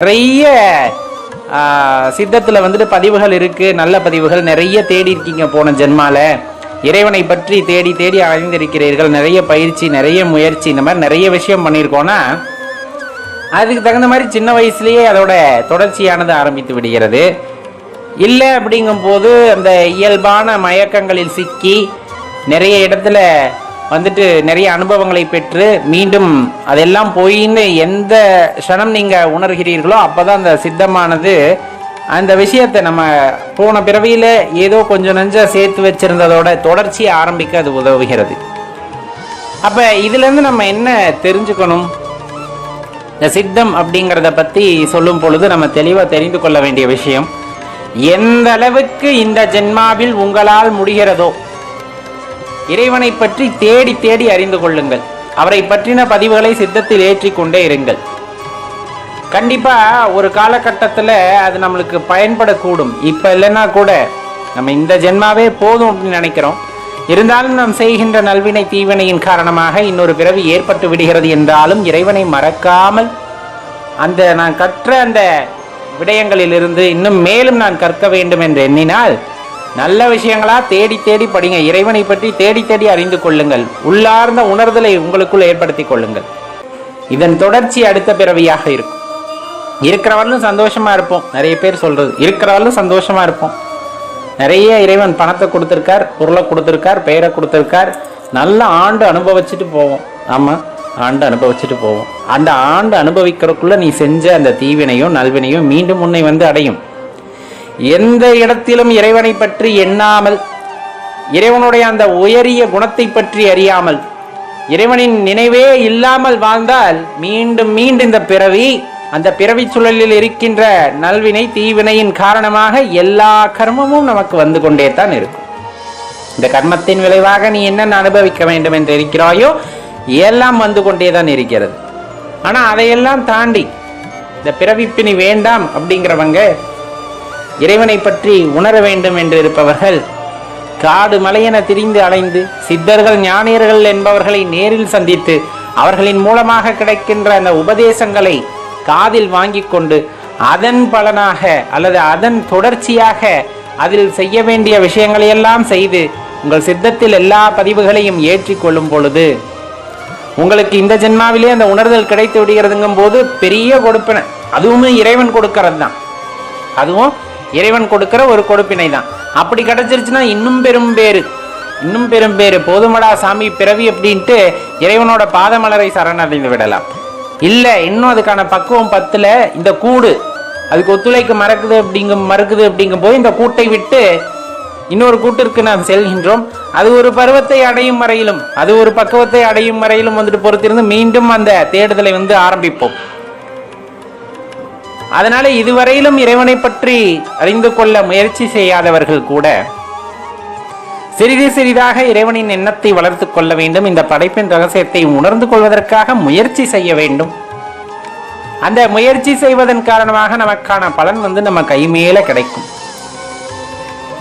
நிறைய சித்தத்தில் வந்துட்டு பதிவுகள் இருக்குது. நல்ல பதிவுகள் நிறைய தேடி இருக்கீங்க. போன ஜென்மால இறைவனை பற்றி தேடி தேடி அடைந்திருக்கிறீர்கள். நிறைய பயிற்சி, நிறைய முயற்சி, இந்த மாதிரி நிறைய விஷயம் பண்ணியிருக்கோன்னா அதுக்கு தகுந்த மாதிரி சின்ன வயசுலேயே அதோட தொடர்ச்சியானது ஆரம்பித்து விடுகிறது. இல்லை அப்படிங்கும்போது அந்த இயல்பான மயக்கங்களில் சிக்கி நிறைய இடத்துல வந்துட்டு நிறைய அனுபவங்களை பெற்று மீண்டும் அதெல்லாம் போயின்னு எந்த க்ஷணம் நீங்கள் உணர்கிறீர்களோ அப்போ தான் அந்த சித்தமானது அந்த விஷயத்தை நம்ம போன பிறவியில் ஏதோ கொஞ்சம் நஞ்சம் சேர்த்து வச்சுருந்ததோட தொடர்ச்சியை ஆரம்பிக்க அது உதவுகிறது. அப்போ இதுலேருந்து நம்ம என்ன தெரிஞ்சுக்கணும்? இந்த சித்தம் அப்படிங்கிறத பற்றி சொல்லும் பொழுது நம்ம தெளிவாக தெரிந்து கொள்ள வேண்டிய விஷயம், எந்த அளவுக்கு இந்த ஜென்மாவில் உங்களால் முடிகிறதோ இறைவனை பற்றி தேடி தேடி அறிந்து கொள்ளுங்கள். அவரை பற்றின பதிவுகளை சித்தத்தில் ஏற்றிக்கொண்டே இருங்கள். கண்டிப்பா ஒரு காலகட்டத்தில் அது நம்மளுக்கு பயன்படக்கூடும். இப்போ இல்லைன்னா கூட நம்ம இந்த ஜென்மாவே போதும் அப்படின்னு நினைக்கிறோம். இருந்தாலும் நாம் செய்கின்ற நல்வினை தீவினையின் காரணமாக இன்னொரு பிறவி ஏற்பட்டு விடுகிறது. என்றாலும் இறைவனை மறக்காமல் அந்த நான் கற்ற அந்த விடயங்களிலிருந்து இன்னும் மேலும் நான் கற்க வேண்டும் என்று எண்ணினால் நல்ல விஷயங்களா தேடி தேடி படிங்க. இறைவனை பற்றி தேடி தேடி அறிந்து கொள்ளுங்கள். உள்ளார்ந்த உணர்தலை உங்களுக்குள் ஏற்படுத்தி கொள்ளுங்கள். இதன் தொடர்ச்சி அடுத்த பிறவியாக இருக்கும். இருக்கிறவர்களும் சந்தோஷமா இருப்போம். நிறைய பேர் சொல்றது இருக்கிறவர்களும் சந்தோஷமா இருப்போம். நிறைய இறைவன் பணத்தை கொடுத்திருக்கார், பொருளை கொடுத்திருக்கார், பெயரை கொடுத்திருக்கார். நல்ல ஆண்டு அனுபவிச்சுட்டு போவோம். ஆமா, ஆண்டு அனுபவிச்சுட்டு போவோம். அந்த ஆண்டு அனுபவிக்கிறதுக்குள்ள நீ செஞ்ச அந்த தீவினையும் நல்வினையும் மீண்டும் உன்னை வந்து அடையும். எந்த இடத்திலும் இறைவனை பற்றி எண்ணாமல், இறைவனுடைய அந்த உயரிய குணத்தை பற்றி அறியாமல், இறைவனின் நினைவே இல்லாமல் வாழ்ந்தால் மீண்டும் மீண்டும் இந்த பிறவி, அந்த பிறவி சூழலில் இருக்கின்ற நல்வினை தீவினையின் காரணமாக எல்லா கர்மமும் நமக்கு வந்து கொண்டே தான் இருக்கும். இந்த கர்மத்தின் விளைவாக நீ என்னென்ன அனுபவிக்க வேண்டும் என்று இருக்கிறாயோ எல்லாம் வந்து கொண்டே தான் இருக்கிறது. ஆனா அதையெல்லாம் தாண்டி இந்த பிறவிப்பினி வேண்டாம் அப்படிங்கிறவங்க, இறைவனை பற்றி உணர வேண்டும் என்று இருப்பவர்கள் காடு மலையென திரிந்து அலைந்து சித்தர்கள் ஞானியர்கள் என்பவர்களை நேரில் சந்தித்து அவர்களின் மூலமாக கிடைக்கின்ற அந்த உபதேசங்களை காதில் வாங்கி கொண்டு அதன் பலனாக அல்லது அதன் தொடர்ச்சியாக அதில் செய்ய வேண்டிய விஷயங்களை எல்லாம் செய்து உங்கள் சித்தத்தில் எல்லா பதிவுகளையும் ஏற்றிக்கொள்ளும் பொழுது உங்களுக்கு இந்த ஜென்மாவிலே அந்த உணர்தல் கிடைத்து விடுகிறதுங்கும் போது பெரிய கொடுப்பினை. அதுவும் இறைவன் கொடுக்கறது தான். அதுவும் இறைவன் கொடுக்கிற ஒரு கொடுப்பினை தான். அப்படி கிடைச்சிருச்சுன்னா இன்னும் பெரும் பேரு போதுமடா சாமி பிறவி அப்படின்ட்டு இறைவனோட பாதமலரை சரணடைந்து விடலாம். இல்லை, இன்னும் அதுக்கான பக்குவம் பத்துல இந்த கூடு அதுக்கு ஒத்துழைக்க மறுக்குது அப்படிங்கும் போது இந்த கூட்டை விட்டு இன்னொரு கூட்டிற்கு நாம் செல்கின்றோம். அது ஒரு பருவத்தை அடையும் வரையிலும், அது ஒரு பக்குவத்தை அடையும் வரையிலும் வந்துட்டு பொறுத்திருந்து மீண்டும் அந்த தேடுதலை வந்து ஆரம்பிப்போம். அதனால இதுவரையிலும் இறைவனை பற்றி அறிந்து கொள்ள முயற்சி செய்யாதவர்கள் கூட சிறிது சிறிதாக இறைவனின் எண்ணத்தை வளர்த்து கொள்ள வேண்டும். இந்த படைப்பின் ரகசியத்தை உணர்ந்து கொள்வதற்காக முயற்சி செய்ய வேண்டும். அந்த முயற்சி செய்வதன் காரணமாக நமக்கான பலன் வந்து நம்ம கை மேல கிடைக்கும்.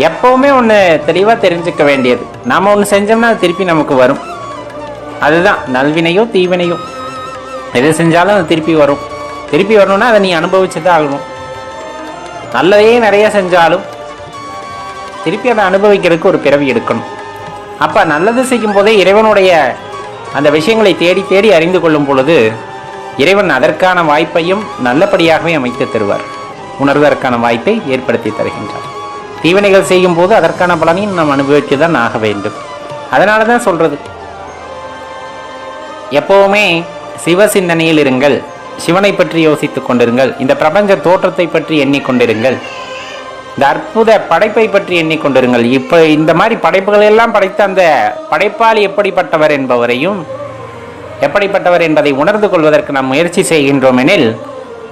எப்பவுமே ஒன்று தெளிவாக தெரிஞ்சுக்க வேண்டியது, நாம ஒன்று செஞ்சோம்னா அது திருப்பி நமக்கு வரும். அதுதான் நல்வினையோ தீவினையோ எது செஞ்சாலும் அது திருப்பி வரும். திருப்பி வரணும்னா அதை நீ அனுபவிச்சு தான் ஆகணும். நல்லதையே நிறைய செஞ்சாலும் திருப்பி அதை அனுபவிக்கிறதுக்கு ஒரு பிறவி எடுக்கணும். அப்போ நல்லது செய்யும் போதே இறைவனுடைய அந்த விஷயங்களை தேடி தேடி அறிந்து கொள்ளும் பொழுது இறைவன் அதற்கான வாய்ப்பையும் நல்லபடியாகவே அமைத்து தருவார். உணர்வதற்கான வாய்ப்பை ஏற்படுத்தி தருகின்றார். தீவினைகள் செய்யும் போது அதற்கான பலனையும் நாம் அனுபவித்து தான் ஆக வேண்டும். அதனால தான் சொல்றது, எப்பவுமே சிவ சிந்தனையில் இருங்கள், சிவனை பற்றி யோசித்துக் கொண்டிருங்கள், இந்த பிரபஞ்ச தோற்றத்தை பற்றி எண்ணிக்கொண்டிருங்கள், இந்த அற்புத படைப்பை பற்றி எண்ணிக்கொண்டிருங்கள். இப்போ இந்த மாதிரி படைப்புகள் எல்லாம் படைத்த அந்த படைப்பாளி எப்படிப்பட்டவர் என்பவரையும் எப்படிப்பட்டவர் என்பதை உணர்ந்து கொள்வதற்கு நாம் முயற்சி செய்கின்றோம் எனில்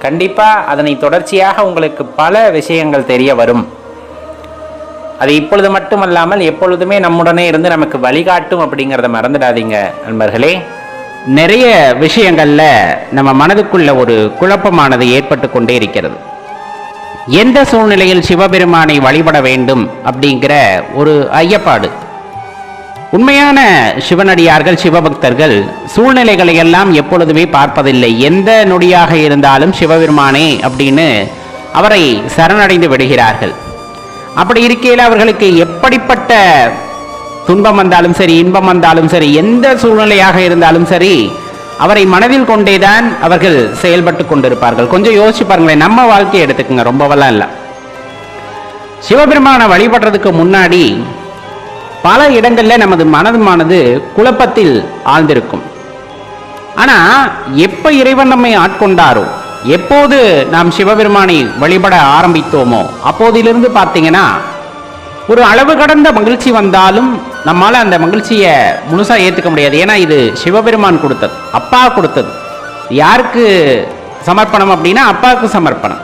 கண்டிப்பாக அதனை தொடர்ச்சியாக உங்களுக்கு பல விஷயங்கள் தெரிய வரும். அது இப்பொழுது மட்டுமல்லாமல் எப்பொழுதுமே நம்முடனே இருந்து நமக்கு வழிகாட்டும் அப்படிங்கிறத மறந்துடாதீங்க நண்பர்களே. நிறைய விஷயங்கள்ல நம்ம மனதுக்குள்ள ஒரு குழப்பமானது ஏற்பட்டு கொண்டே இருக்கிறது. எந்த சூழ்நிலையில் சிவபெருமானை வழிபட வேண்டும் அப்படிங்கிற ஒரு ஐயப்பாடு. உண்மையான சிவனடியார்கள் சிவபக்தர்கள் சூழ்நிலைகளை எல்லாம் எப்பொழுதுமே பார்ப்பதில்லை. எந்த நொடியாக இருந்தாலும் சிவபெருமானே அப்படின்னு அவரை சரணடைந்து விடுகிறார்கள். அப்படி இருக்கையில் அவர்களுக்கு எப்படிப்பட்ட துன்பம் வந்தாலும் சரி, இன்பம் வந்தாலும் சரி, எந்த சூழ்நிலையாக இருந்தாலும் சரி, அவரை மனதில் கொண்டேதான் அவர்கள் செயல்பட்டு கொண்டிருப்பார்கள். கொஞ்சம் யோசிச்சு பாருங்களேன், நம்ம வாழ்க்கையை எடுத்துக்கோங்க, ரொம்பவெல்லாம் இல்லை. சிவபெருமானை வழிபடுறதுக்கு முன்னாடி பல இடங்களில் நமது மனதுமானது குழப்பத்தில் ஆழ்ந்திருக்கும். ஆனால் எப்போ இறைவன் நம்மை ஆட்கொண்டாரோ, எப்போது நாம் சிவபெருமானை வழிபட ஆரம்பித்தோமோ அப்போதிலிருந்து பார்த்தீங்கன்னா ஒரு அளவு கடந்த மகிழ்ச்சி வந்தாலும் நம்மால் அந்த மகிழ்ச்சியை முழுசாக ஏற்றுக்க முடியாது. ஏன்னா இது சிவபெருமான் கொடுத்தது, அப்பா கொடுத்தது. யாருக்கு சமர்ப்பணம் அப்படின்னா அப்பாவுக்கு சமர்ப்பணம்.